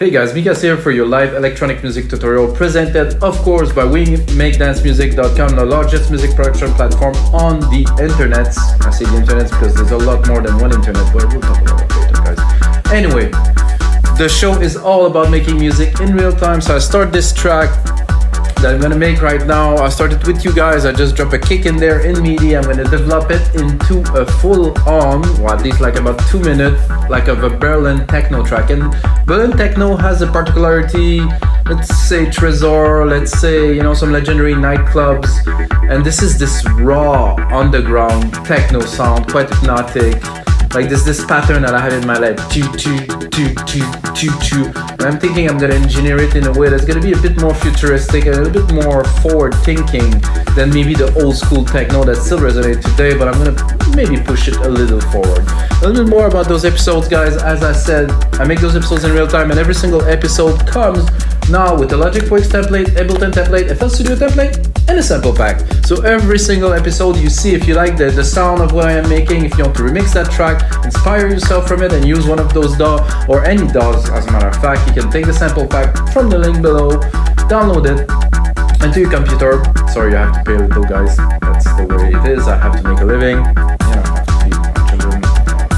Hey guys, Vikas here for your live electronic music tutorial presented, of course, by WeMakeDanceMusic.com, the largest music production platform on the internet. I say the internet because there's a lot more than one internet, but we'll talk about that later, guys. Anyway, the show is all about making music in real time, so I start this track that I'm gonna make right now. I started with you guys. I just drop a kick in there in MIDI. I'm gonna develop it into a full-on, or at least like about 2 minutes, like of a Berlin Techno track. And Berlin Techno has a particularity, let's say Trésor, let's say, some legendary nightclubs. And this is this raw, underground techno sound, quite hypnotic. Like this pattern that I have in my life, and I'm thinking I'm gonna engineer it in a way that's gonna be a bit more futuristic and a little bit more forward-thinking than maybe the old school techno that still resonates today, but I'm gonna maybe push it a little forward. A little bit more about those episodes, guys. As I said, I make those episodes in real time, and every single episode comes now with a Logic Pro X template, Ableton template, FL Studio template, and a sample pack. So every single episode you see, if you like the sound of what I am making, if you want to remix that track, inspire yourself from it and use one of those DAW or any DAWs, as a matter of fact, you can take the sample pack from the link below, download it into your computer. Sorry, I have to pay a little, guys. That's the way it is. I have to make a living. I have to feed my children,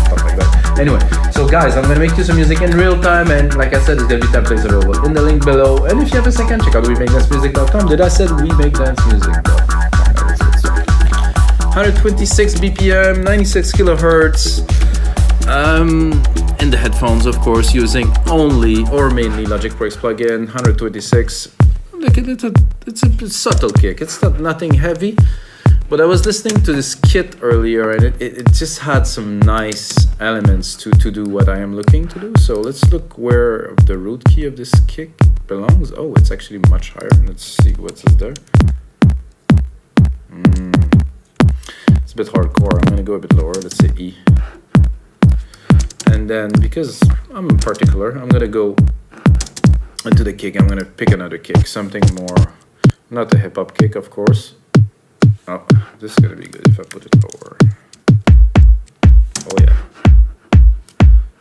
stuff like that. Anyway, so guys, I'm gonna make you some music in real time, and like I said, there's gonna be templates available in the link below. And if you have a second, check out WeMakeDanceMusic.com. Did I said WeMakeDanceMusic.com? 126 BPM, 96 kilohertz. In the headphones, of course, using only or mainly Logic Pro X plugin. 126. Look, it's a subtle kick. It's nothing heavy. But I was listening to this kit earlier, and it just had some nice elements to do what I am looking to do. So let's look where the root key of this kick belongs. Oh, it's actually much higher. Let's see what's there. It's a bit hardcore. I'm going to go a bit lower. Let's say E. And then, because I'm particular, I'm going to go into the kick. I'm going to pick another kick, something more, not a hip-hop kick, of course. Oh, this is going to be good if I put it lower. Oh yeah.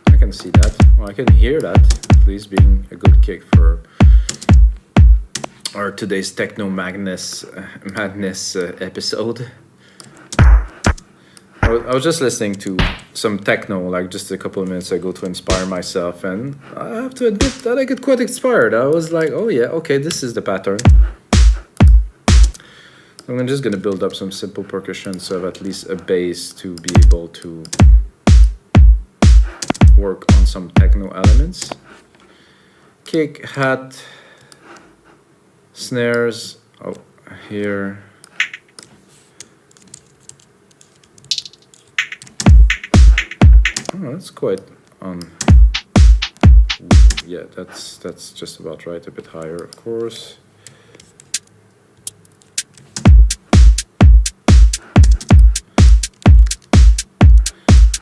I can see that. Well, I can hear that, at least being a good kick for our today's Techno Madness episode. I was just listening to some techno like just a couple of minutes ago to inspire myself, and I have to admit that I get quite inspired. I was like, oh yeah, okay, this is the pattern. I'm just gonna build up some simple percussion so I have at least a base to be able to work on some techno elements. Kick, hat, snares, oh, here. Oh, that's quite yeah, that's just about right. A bit higher, of course.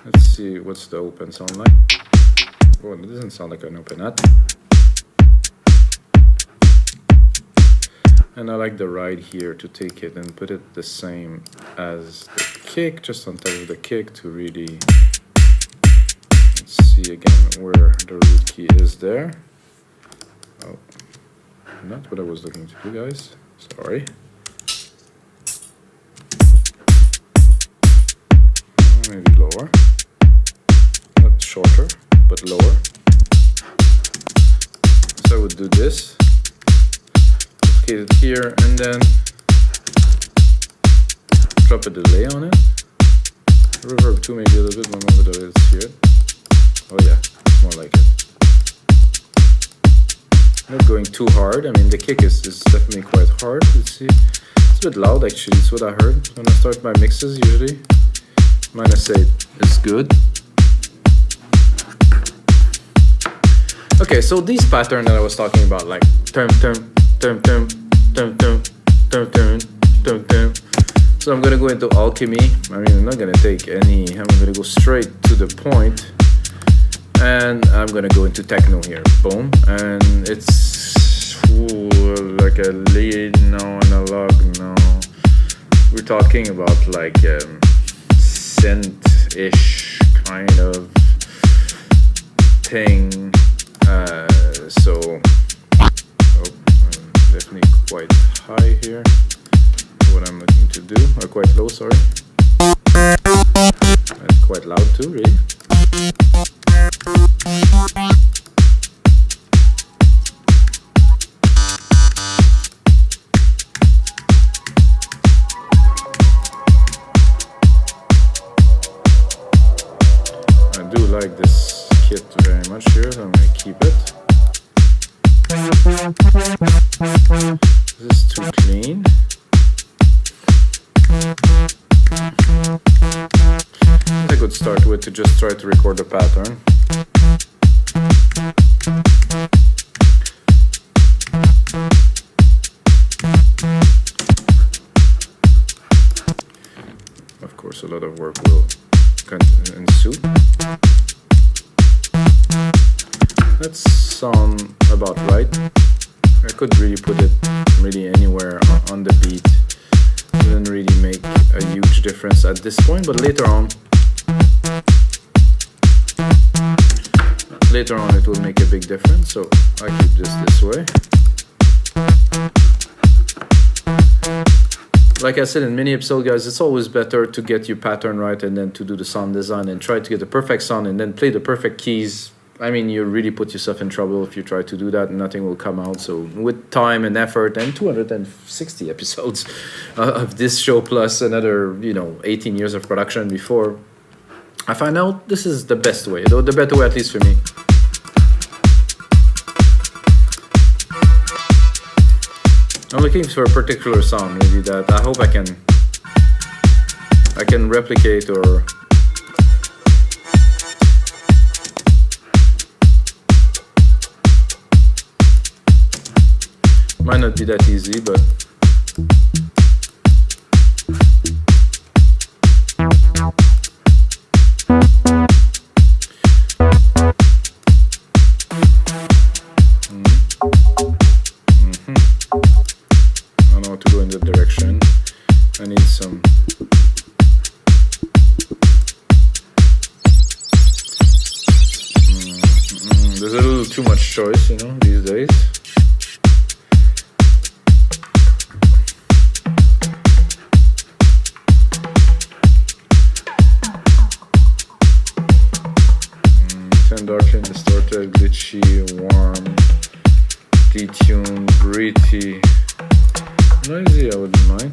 Let's see what's the open sound like. Oh, it doesn't sound like an open hat. And I like the ride here to take it and put it the same as the kick, just on top of the kick to really. Let's see again where the root key is there. Oh, not what I was looking to do, guys. Sorry. Maybe lower. Not shorter, but lower. So I would do this. Locate it here and then drop a delay on it. Reverb too, maybe a little bit more delay. Let's hear it. Oh yeah, it's more like it. Not going too hard. I mean, the kick is definitely quite hard. Let's see. It's a bit loud actually. It's what I heard when I start my mixes usually. -8 is good. Okay, so these patterns that I was talking about, like turn. So I'm gonna go into Alchemy. I mean, I'm not gonna take any. I'm gonna go straight to the point. And I'm gonna go into techno here, boom, and it's like a lead, no, analog, no. We're talking about like synth-ish kind of thing, So, I'm definitely quite high here. What I'm looking to do, or quite low, sorry. That's quite loud too, really. I do like this kit very much here, so I'm going to keep it. This is too clean. I could start with to just try to record a pattern. Of course, a lot of work will ensue. That sounds about right. I could really put it really anywhere on the beat. Doesn't really make a huge difference at this point, but later on it will make a big difference, so I keep this way. Like I said in many episodes, guys, it's always better to get your pattern right and then to do the sound design and try to get the perfect sound and then play the perfect keys. I mean, you really put yourself in trouble if you try to do that and nothing will come out. So with time and effort and 260 episodes of this show plus another, 18 years of production before, I find out this is the best way, though the better way at least for me. I'm looking for a particular sound, maybe that I hope I can replicate or might not be that easy, but I don't know how to go in that direction. I need some there's a little too much choice, these days. Dark and distorted, glitchy, warm, detuned, breathy, noisy, I wouldn't mind.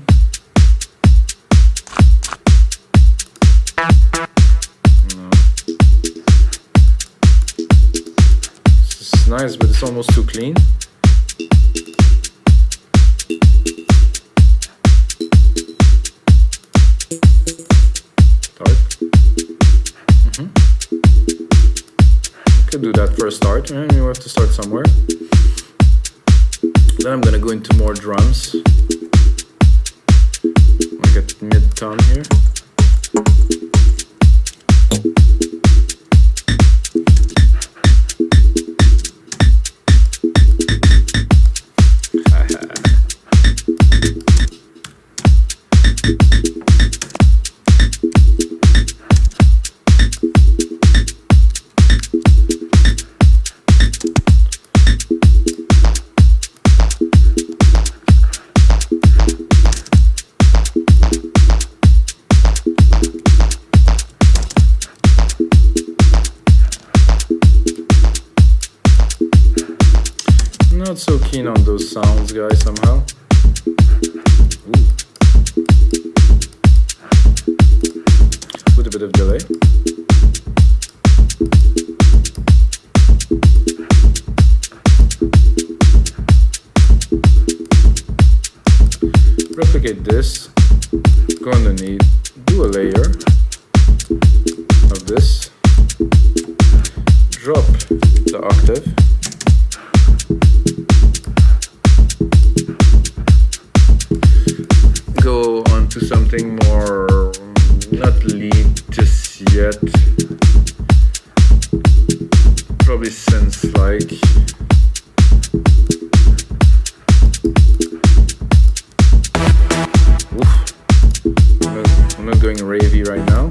No. This is nice, but it's almost too clean. Could do that for a start, and you have to start somewhere. Then I'm gonna go into more drums. I get mid-tone here. Not so keen on those sounds, guys, somehow. Ooh. With a bit of delay. Replicate this, go underneath, do a layer of this, drop the octave. Go on to something more, not lead just yet, probably synth-like. I'm not going ravey right now.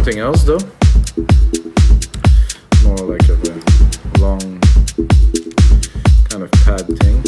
something else though. More like a long kind of pad thing.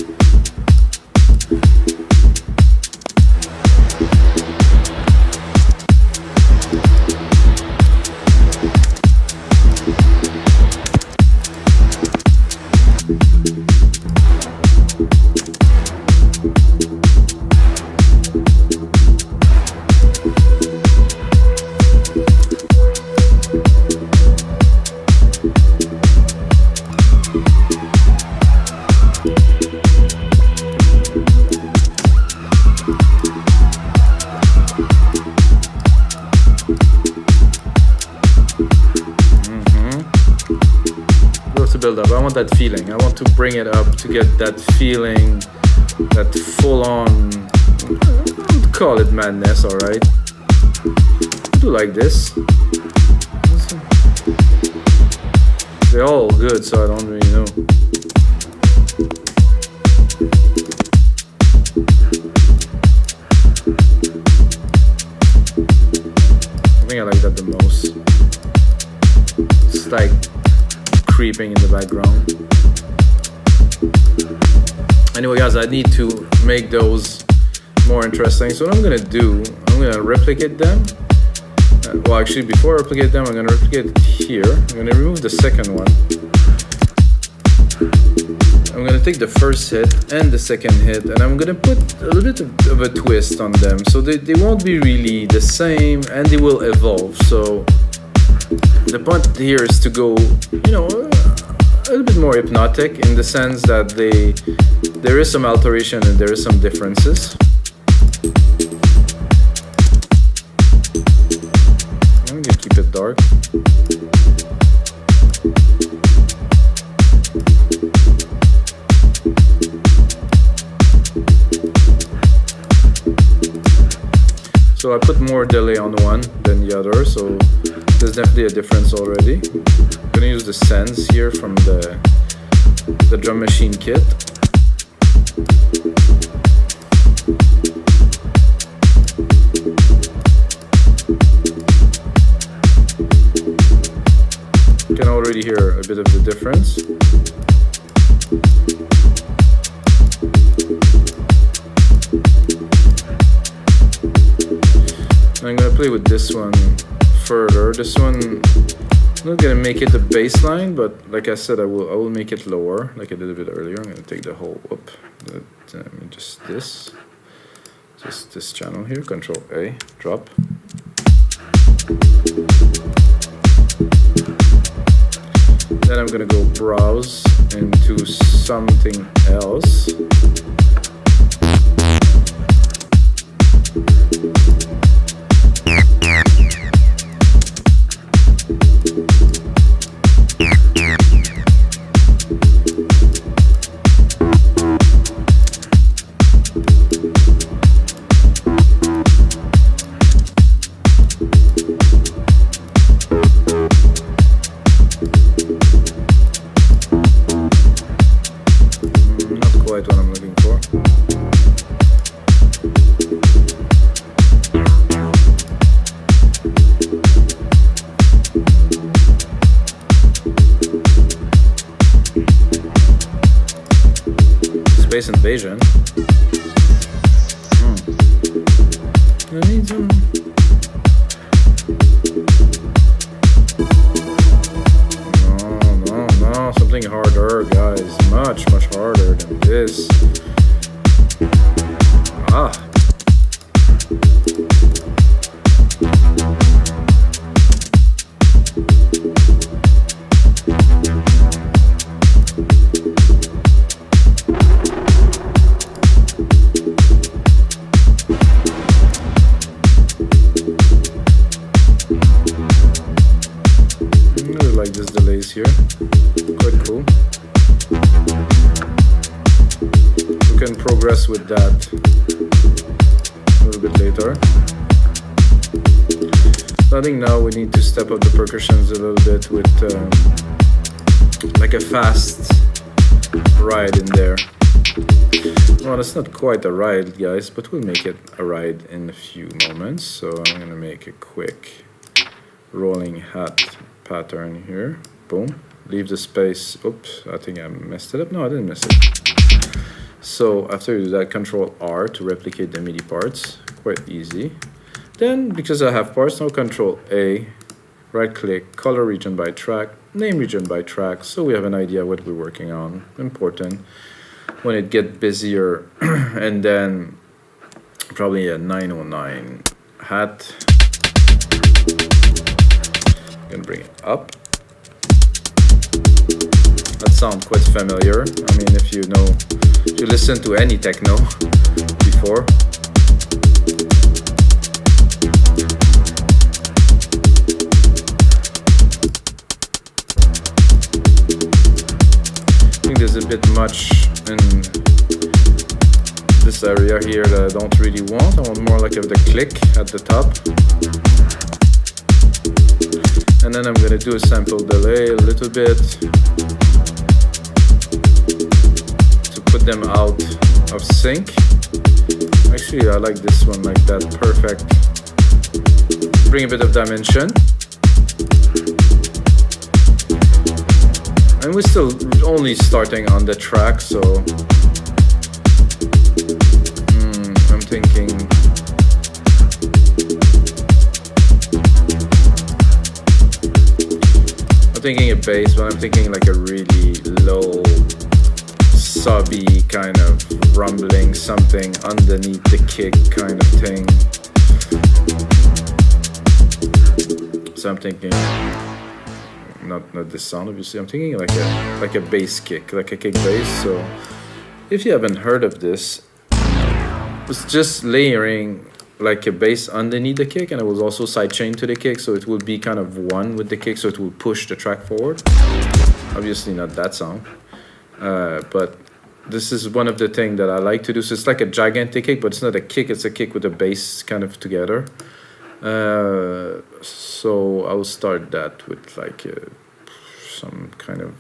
Build up. I want that feeling. I want to bring it up to get that feeling, that full-on, call it madness, all right? I do like this. They're all good, so I don't really know. I think I like that the most. It's like creeping in the background. Anyway guys, I need to make those more interesting. So what I'm gonna do, I'm gonna replicate them. Well, actually, before I replicate them, I'm gonna replicate it here. I'm gonna remove the second one. I'm gonna take the first hit and the second hit, and I'm gonna put a little bit of a twist on them. So they won't be really the same, and they will evolve. So the point here is to go, you know, a little bit more hypnotic, in the sense that there is some alteration and there is some differences. I'm gonna keep it dark. So I put more delay on one than the other, so there's definitely a difference already. I'm gonna use the sends here from the drum machine kit. You can already hear a bit of the difference. I'm gonna play with this one further. This one, I'm not gonna make it a bass line, but like I said, I will make it lower, like I did a bit earlier. I'm gonna take the whole up, just this channel here, Control A, drop. Then I'm gonna go browse into something else. Space invasion. I need some. No, something harder, guys. Much harder than this. Like this delays here, quite cool. We can progress with that a little bit later. So I think now we need to step up the percussions a little bit with like a fast ride in there. Well, it's not quite a ride, guys, but we'll make it a ride in a few moments. So I'm gonna make a quick rolling hat pattern here. Boom. Leave the space. Oops, I think I messed it up. No, I didn't mess it. So after you do that, Control R to replicate the MIDI parts. Quite easy. Then, because I have parts, now Control A, right click, color region by track, name region by track, so we have an idea what we're working on. Important. When it gets busier, and then probably a 909 hat. I'm gonna bring it up. That sounds quite familiar. I mean, if you listen to any techno before. I think there's a bit much in this area here that I don't really want. I want more like of the click at the top. And then I'm gonna do a sample delay a little bit to put them out of sync. Actually, I like this one like that, perfect. Bring a bit of dimension. And we're still only starting on the track, so I'm thinking a bass, but I'm thinking like a really low, subby kind of rumbling, something underneath the kick kind of thing. So I'm thinking, not this sound obviously, I'm thinking like a bass kick, like a kick bass. So if you haven't heard of this, it's just layering like a bass underneath the kick, and it was also sidechained to the kick, so it will be kind of one with the kick, so it will push the track forward. Obviously not that sound, but this is one of the things that I like to do. So it's like a gigantic kick, but it's not a kick, it's a kick with a bass kind of together. So I'll start that with like some kind of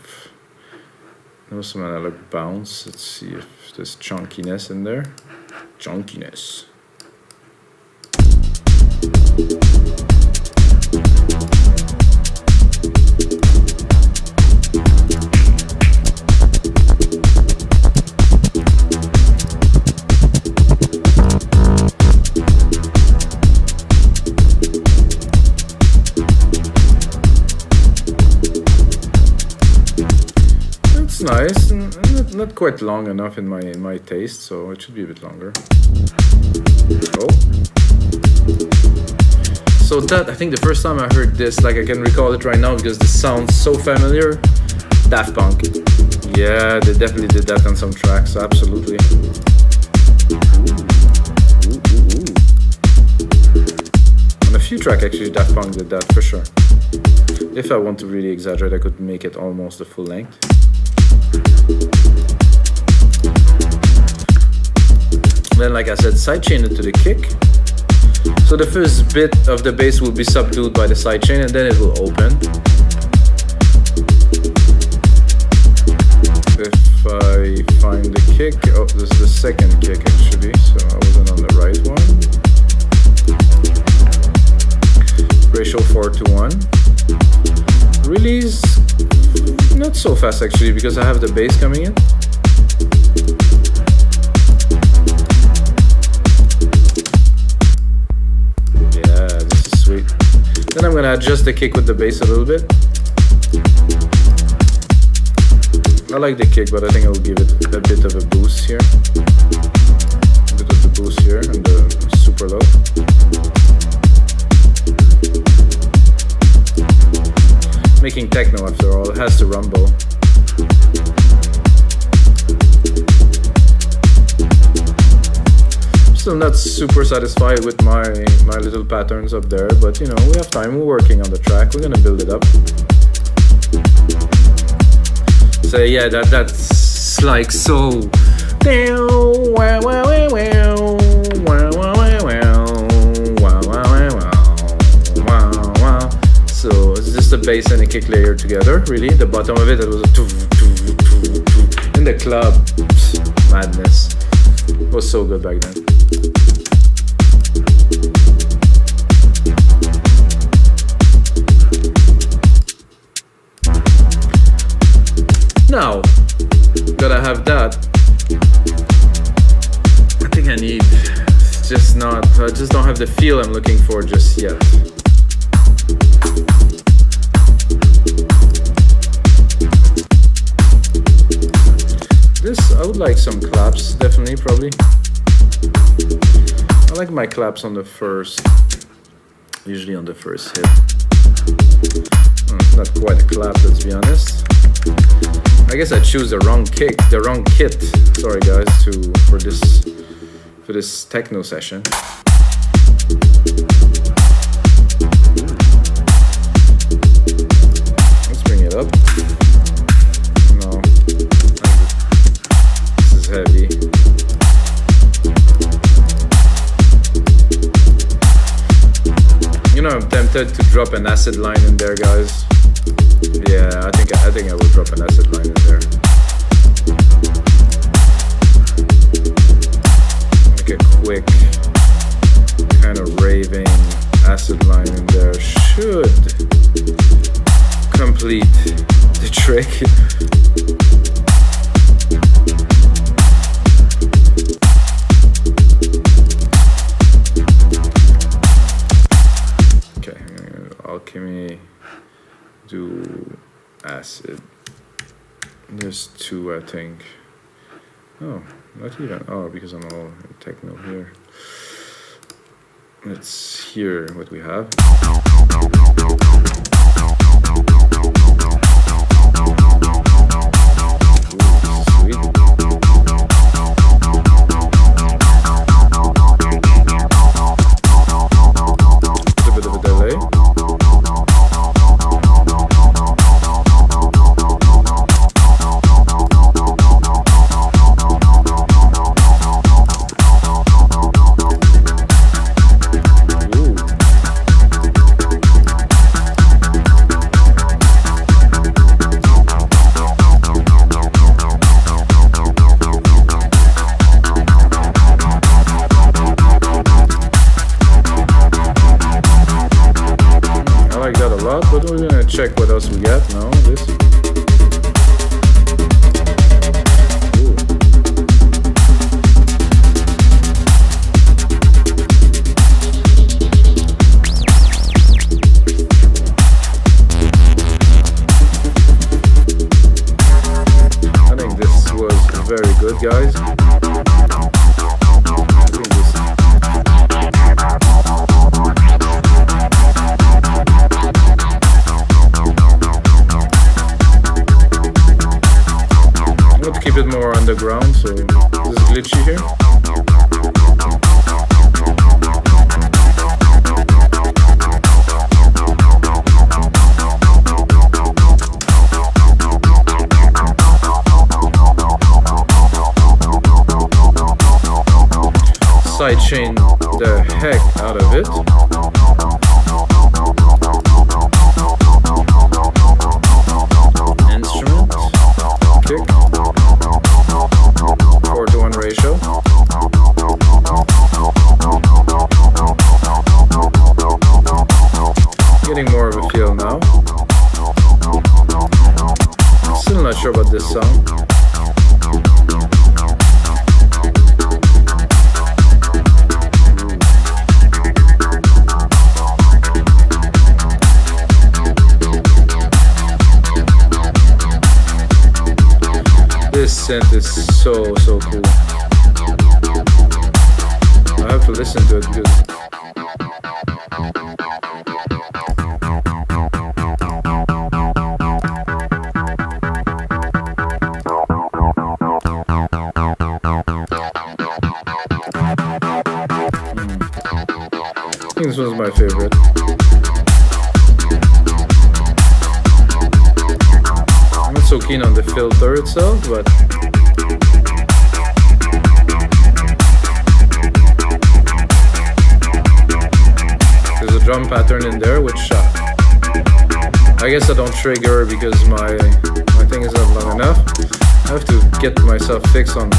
some analog bounce. Let's see if there's chunkiness in there. Chunkiness. It's nice, and not quite long enough in my taste, so it should be a bit longer. Oh. So that, I think the first time I heard this, like I can recall it right now because this sounds so familiar. Daft Punk. Yeah, they definitely did that on some tracks, absolutely. On a few tracks actually Daft Punk did that for sure. If I want to really exaggerate, I could make it almost the full length. Then, like I said, sidechain it to the kick. So the first bit of the bass will be subdued by the sidechain, and then it will open. If I find the kick, oh, this is the second kick actually, so I wasn't on the right one. Ratio 4:1. Release, not so fast actually, because I have the bass coming in. Sweet. Then I'm gonna adjust the kick with the bass a little bit. I like the kick, but I think I'll give it a bit of a boost here. A bit of the boost here and the super low. Making techno after all, it has to rumble. Still not super satisfied with my little patterns up there, but you know, we have time, we're working on the track, we're gonna build it up. So yeah, that's like so. So it's just a bass and a kick layer together, really. The bottom of it was a in the club. Madness. It was so good back then. Now, gotta have that. I think I need, just not, I just don't have the feel I'm looking for just yet. This, I would like some claps, definitely, probably. I like my claps on the first, usually on the first hit. Not quite a clap, let's be honest. I guess I choose the wrong kit. Sorry guys, for this techno session. Let's bring it up. No, this is heavy. You know, I'm tempted to drop an acid line in there, guys. Yeah, I think I will drop an acid line in there. Like a quick kind of raving acid line in there should complete the trick. Okay, Alchemy, do acid. There's two, I think. Oh, not even. Oh, because I'm all in techno here. Let's hear what we have. Ooh, sweet. A bit of a delay. But we're gonna check what else we got now. This. Ooh. I think this was very good, guys. Keep it more underground, so this is glitchy here. Sidechain the heck out of it. Instrument, kick. 4:1 ratio. Getting more of a feel now. Still not sure about this song. This synth is so cool. I have to listen to it because I think this was my favorite. I'm not so keen on the filter itself, but there's a drum pattern in there, which I guess I don't trigger because my thing is not long enough. I have to get myself fixed on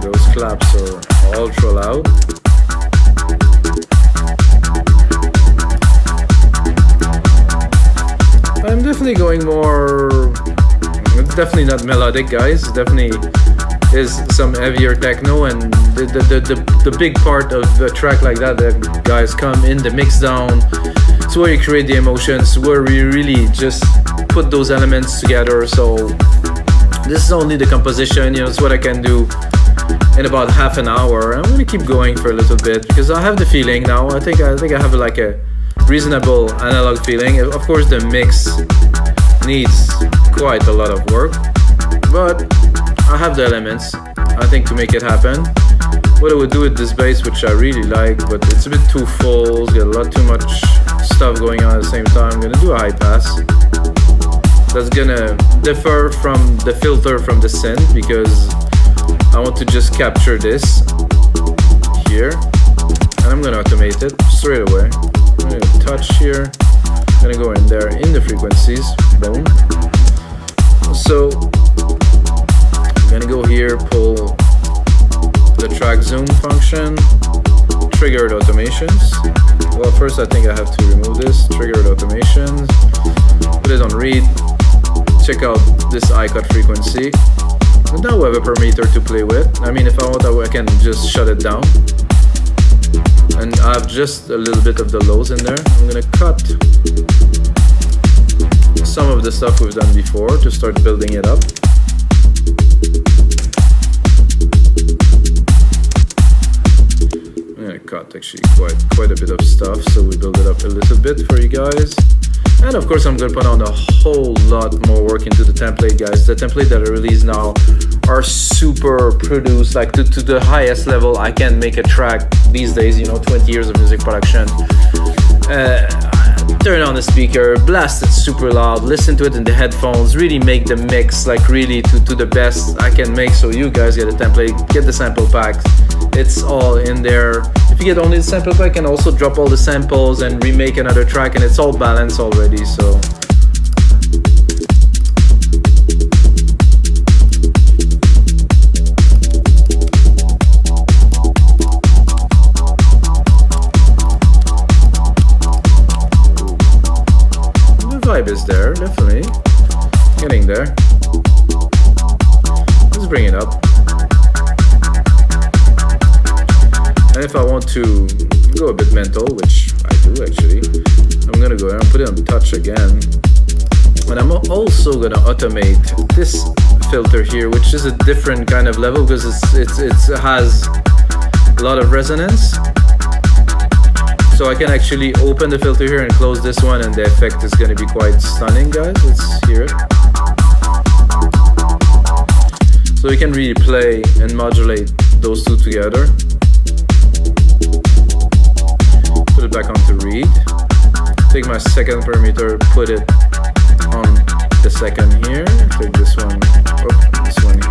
those claps are ultra loud. definitely going more, definitely not melodic, guys. Definitely is some heavier techno, and the big part of a track like that, the guys come in the mix down. It's where you create the emotions, where we really just put those elements together. So this is only the composition, it's what I can do in about half an hour. I'm gonna keep going for a little bit because I have the feeling now. I think I have like a reasonable analog feeling. Of course, the mix needs quite a lot of work, but I have the elements, I think, to make it happen. What I would do with this bass, which I really like, but it's a bit too full, it's got a lot too much stuff going on at the same time. I'm gonna do a high pass. That's gonna differ from the filter from the synth, because I want to just capture this here, and I'm gonna automate it straight away. I'm gonna touch here, I'm gonna go in there in the frequencies, boom. So I'm gonna go here, pull the track zoom function, triggered automations. Well, first I think I have to remove this, triggered automations, put it on read, check out this I-cut frequency. And now we have a parameter to play with. I mean, if I want, I can just shut it down. And I have just a little bit of the lows in there. I'm gonna cut some of the stuff we've done before to start building it up. I'm gonna cut actually quite a bit of stuff, so we build it up a little bit for you guys. And of course, I'm gonna put on a whole lot more work into the template, guys. The template that I release now are super produced, like to the highest level I can make a track these days, 20 years of music production. Turn on the speaker, blast it super loud, listen to it in the headphones, really make the mix like really to the best I can make, so you guys get a template, get the sample pack. It's all in there. If you get only the sample pack, I can also drop all the samples and remake another track, and it's all balanced already, so. The vibe is there, definitely. Getting there. Let's bring it up. And if I want to go a bit mental, which I do actually, I'm gonna go ahead and put it on touch again. And I'm also gonna automate this filter here, which is a different kind of level because it has a lot of resonance. So I can actually open the filter here and close this one, and the effect is gonna be quite stunning, guys. Let's hear it. So we can really play and modulate those two together. Put it back onto read. Take my second parameter, put it on the second here. Take this one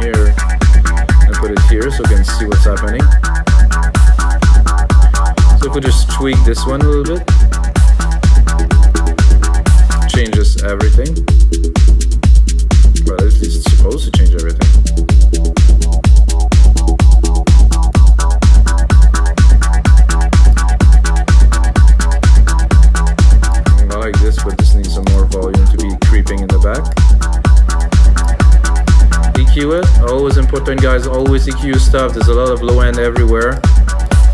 here, and put it here so we can see what's happening. So if we just tweak this one a little bit, changes everything. Well, at least it's supposed to change everything. Like this, but this needs some more volume to be creeping in the back. EQ it, always important, guys, always EQ stuff. There's a lot of low end everywhere.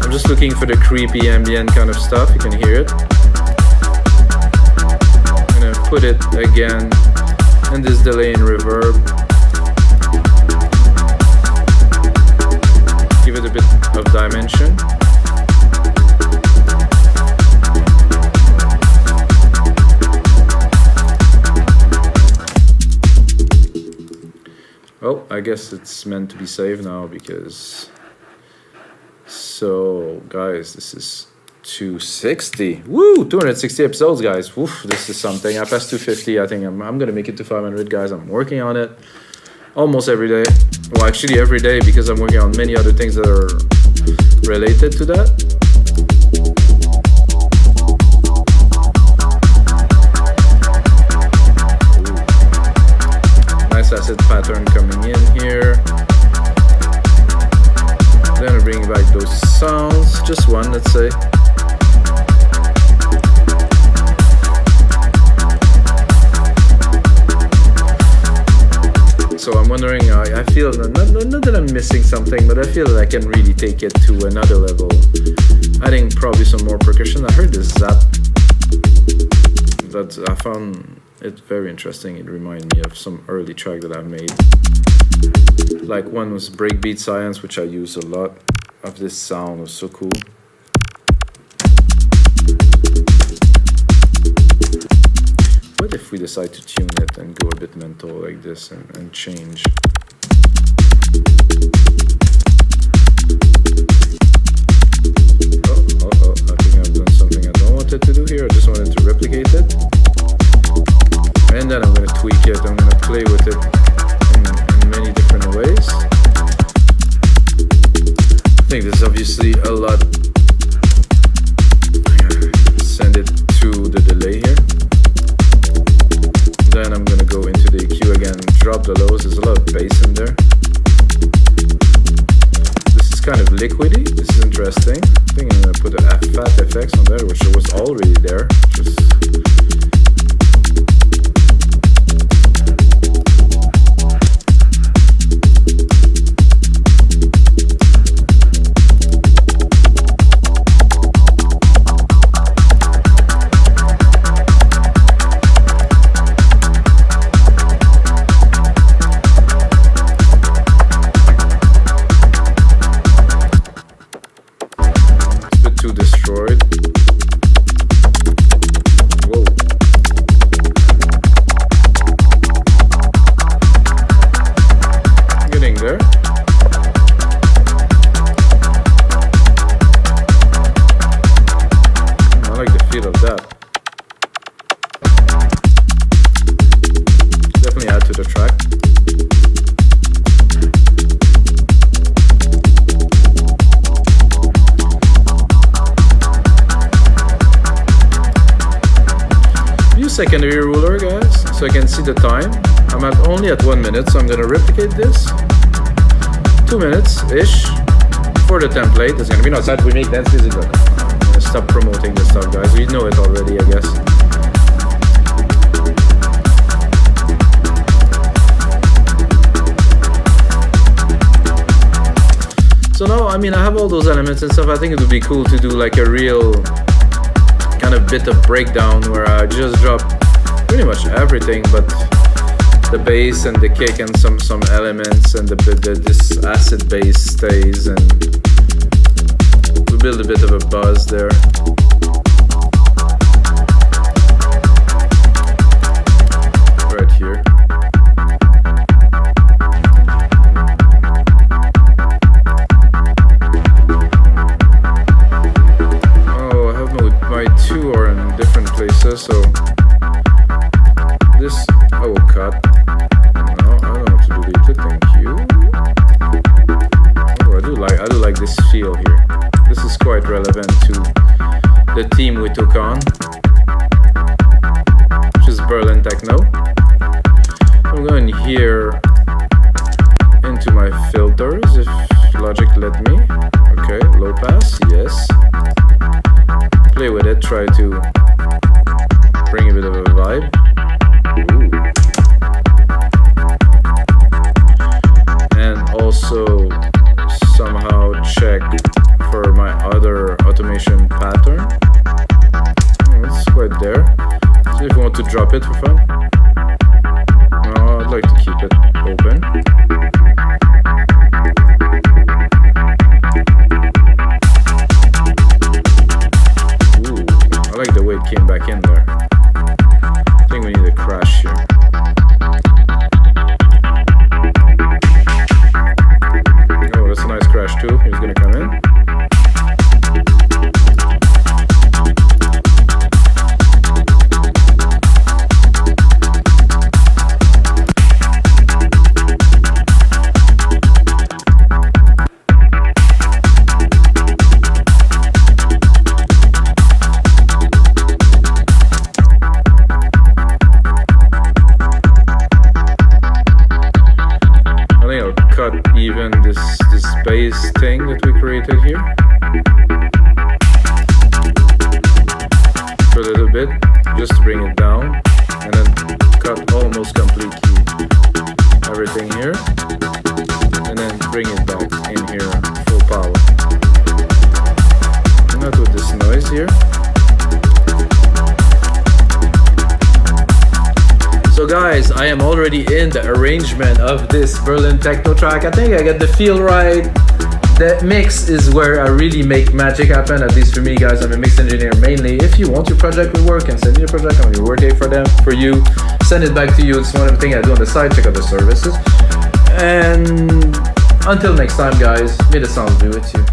I'm just looking for the creepy ambient kind of stuff. You can hear it. I'm gonna put it again in this delay and reverb. Give it a bit of dimension. Oh, I guess it's meant to be saved now because... So, guys, this is 260. Woo! 260 episodes, guys. Woof, this is something. I passed 250. I think I'm gonna make it to 500, guys. I'm working on it almost every day. Well, actually every day, because I'm working on many other things that are related to that. Acid pattern coming in here. Then I bring back those sounds, just one, let's say. feel, not that I'm missing something, but I feel that I can really take it to another level. Adding probably some more percussion. I heard this zap. That I found it very interesting. It reminded me of some early track that I made. Like one was Breakbeat Science, which I use a lot. Of this sound was so cool. What if we decide to tune it and go a bit mental like this and change? Oh, I think I've done something I don't want it to do here. I just wanted to replicate it. And then I'm going to tweak it. I'm going to play with it in many different ways. I think there's obviously a lot. Send it to the delay here. Then I'm gonna go into the EQ again, drop the lows. There's a lot of bass in there. This is kind of liquidy. This is interesting. I think I'm gonna put a fat effects on there, which was already there. Secondary ruler, guys, so I can see the time. I'm only at 1 minute, so I'm gonna replicate this. 2 minutes ish for the template. There's gonna be no side. We make dance music. I'm gonna stop promoting this stuff, guys. We know it already, I guess. So now, I mean, I have all those elements and stuff. I think it would be cool to do like a real kind of bit of breakdown where I just drop pretty much everything but the bass and the kick and some elements, and this acid bass stays, and we build a bit of a buzz there. Right here. Two are in different places, so this I will cut. No, I don't know what to delete it. Thank you. Oh, I do like this feel here. This is quite relevant to the theme we took on, which is Berlin Techno. I'm going here into my filters if Logic let me. Okay, low pass, yes. Play with it, try to bring a bit of a vibe. Ooh. And also somehow check for my other automation pattern. Oh, it's quite there. So if you want to drop it for fun. No, I'd like to keep it open. I like the way it came back in there. I think we need a crash here. Oh, that's a nice crash too. He's gonna come in. Even this bass thing that we created here for a little bit, just to bring it down, and then cut almost completely everything here. So guys, I am already in the arrangement of this Berlin Techno track. I think I got the feel right. The mix is where I really make magic happen, at least for me, guys. I'm a mix engineer mainly. If you want your project to work and send me your project, I'm gonna work it for you, send it back to you. It's one of the things I do on the side. Check out the services. And until next time, guys, may the sound be with you.